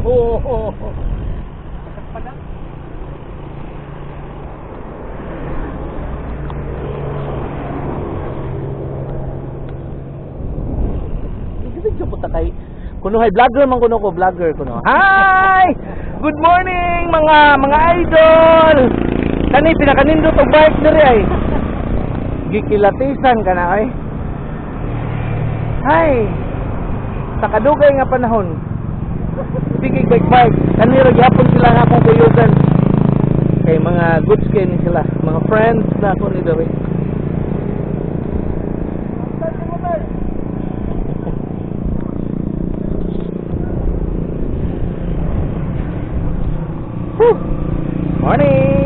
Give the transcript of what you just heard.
Oo. Video po kay kuno hay vlogger man kuno ko vlogger kuno. Hi! Good morning mga idol. Kani pinakanindot og bike diri ay. Gikilatisan kana ay. Hi. Sa kadugay nga panahon. Sige bike. Kani ra gyapon sila nga akong kuyugan. Kay mga goods kay ni sila, mga friends na ako ni diri. Morning!